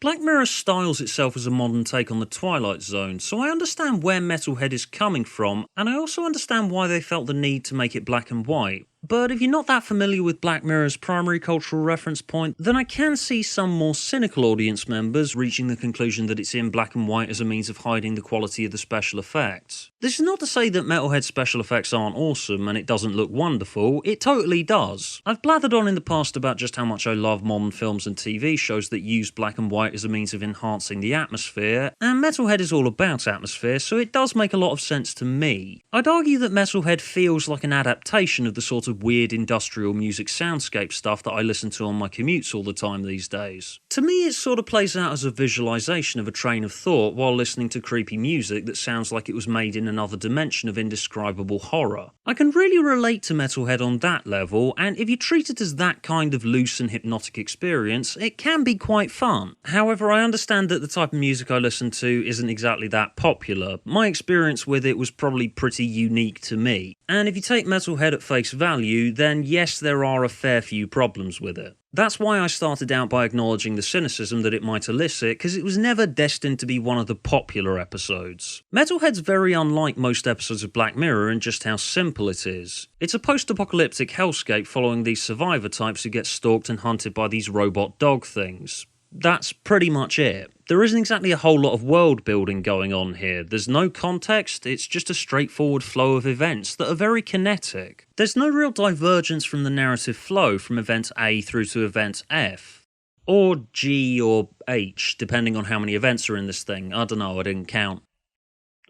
Black Mirror styles itself as a modern take on the Twilight Zone, so I understand where Metalhead is coming from, and I also understand why they felt the need to make it black and white. But if you're not that familiar with Black Mirror's primary cultural reference point, then I can see some more cynical audience members reaching the conclusion that it's in black and white as a means of hiding the quality of the special effects. This is not to say that Metalhead's special effects aren't awesome and it doesn't look wonderful, it totally does. I've blathered on in the past about just how much I love modern films and TV shows that use black and white as a means of enhancing the atmosphere, and Metalhead is all about atmosphere, so it does make a lot of sense to me. I'd argue that Metalhead feels like an adaptation of the sort of weird industrial music soundscape stuff that I listen to on my commutes all the time these days. To me, it sort of plays out as a visualization of a train of thought while listening to creepy music that sounds like it was made in another dimension of indescribable horror. I can really relate to Metalhead on that level, and if you treat it as that kind of loose and hypnotic experience, it can be quite fun. However, I understand that the type of music I listen to isn't exactly that popular. My experience with it was probably pretty unique to me, and if you take Metalhead at face value, then yes, there are a fair few problems with it. That's why I started out by acknowledging the cynicism that it might elicit, because it was never destined to be one of the popular episodes. Metalhead's very unlike most episodes of Black Mirror in just how simple it is. It's a post-apocalyptic hellscape following these survivor types who get stalked and hunted by these robot dog things. That's pretty much it. There isn't exactly a whole lot of world building going on here. There's no context, it's just a straightforward flow of events that are very kinetic. There's no real divergence from the narrative flow from event A through to event F. Or G or H, depending on how many events are in this thing. I don't know, I didn't count.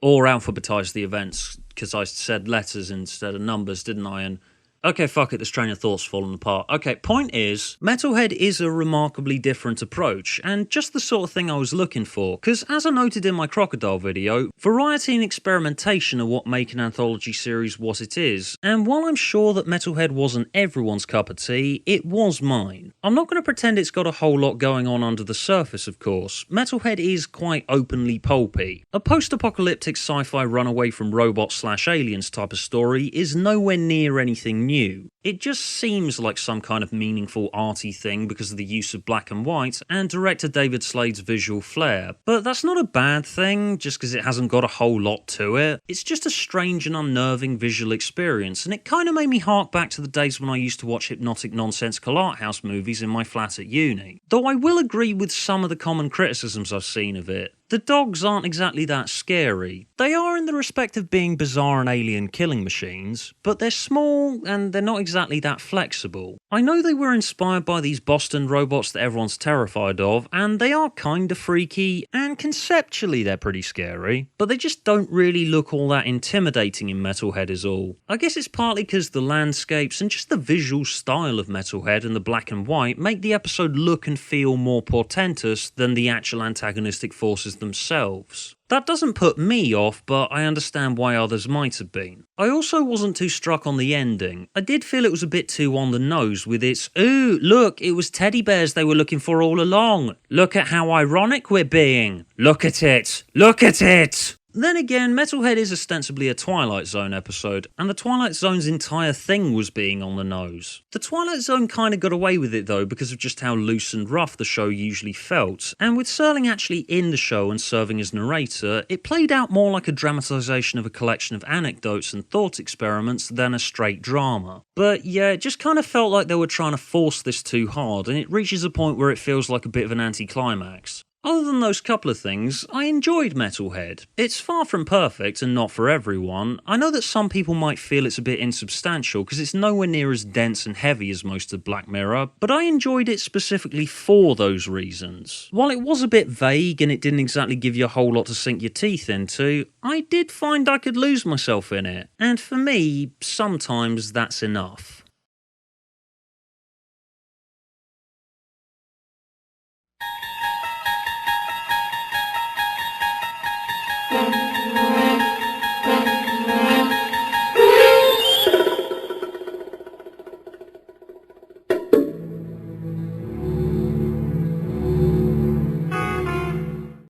Or alphabetise the events, because I said letters instead of numbers, didn't I? And okay, fuck it, this train of thought's fallen apart. Okay, point is, Metalhead is a remarkably different approach, and just the sort of thing I was looking for, because as I noted in my Crocodile video, variety and experimentation are what make an anthology series what it is, and while I'm sure that Metalhead wasn't everyone's cup of tea, it was mine. I'm not going to pretend it's got a whole lot going on under the surface, of course. Metalhead is quite openly pulpy. A post-apocalyptic sci-fi runaway from robots/aliens type of story is nowhere near anything new. It just seems like some kind of meaningful arty thing because of the use of black and white and director David Slade's visual flair, but that's not a bad thing just because it hasn't got a whole lot to it. It's just a strange and unnerving visual experience, and it kind of made me hark back to the days when I used to watch hypnotic nonsensical art house movies in my flat at uni. Though I will agree with some of the common criticisms I've seen of it. The dogs aren't exactly that scary. They are in the respect of being bizarre and alien killing machines, but they're small and they're not exactly that flexible. I know they were inspired by these Boston robots that everyone's terrified of, and they are kinda freaky, and conceptually they're pretty scary, but they just don't really look all that intimidating in Metalhead is all. I guess it's partly because the landscapes and just the visual style of Metalhead and the black and white make the episode look and feel more portentous than the actual antagonistic forces themselves. That doesn't put me off, but I understand why others might have been. I also wasn't too struck on the ending. I did feel it was a bit too on the nose with its, ooh, look, it was teddy bears they were looking for all along. Look at how ironic we're being. Look at it. Look at it. Then again, Metalhead is ostensibly a Twilight Zone episode, and the Twilight Zone's entire thing was being on the nose. The Twilight Zone kinda got away with it though because of just how loose and rough the show usually felt, and with Serling actually in the show and serving as narrator, it played out more like a dramatisation of a collection of anecdotes and thought experiments than a straight drama. But yeah, it just kinda felt like they were trying to force this too hard, and it reaches a point where it feels like a bit of an anticlimax. Other than those couple of things, I enjoyed Metalhead. It's far from perfect and not for everyone. I know that some people might feel it's a bit insubstantial because it's nowhere near as dense and heavy as most of Black Mirror, but I enjoyed it specifically for those reasons. While it was a bit vague and it didn't exactly give you a whole lot to sink your teeth into, I did find I could lose myself in it. And for me, sometimes that's enough.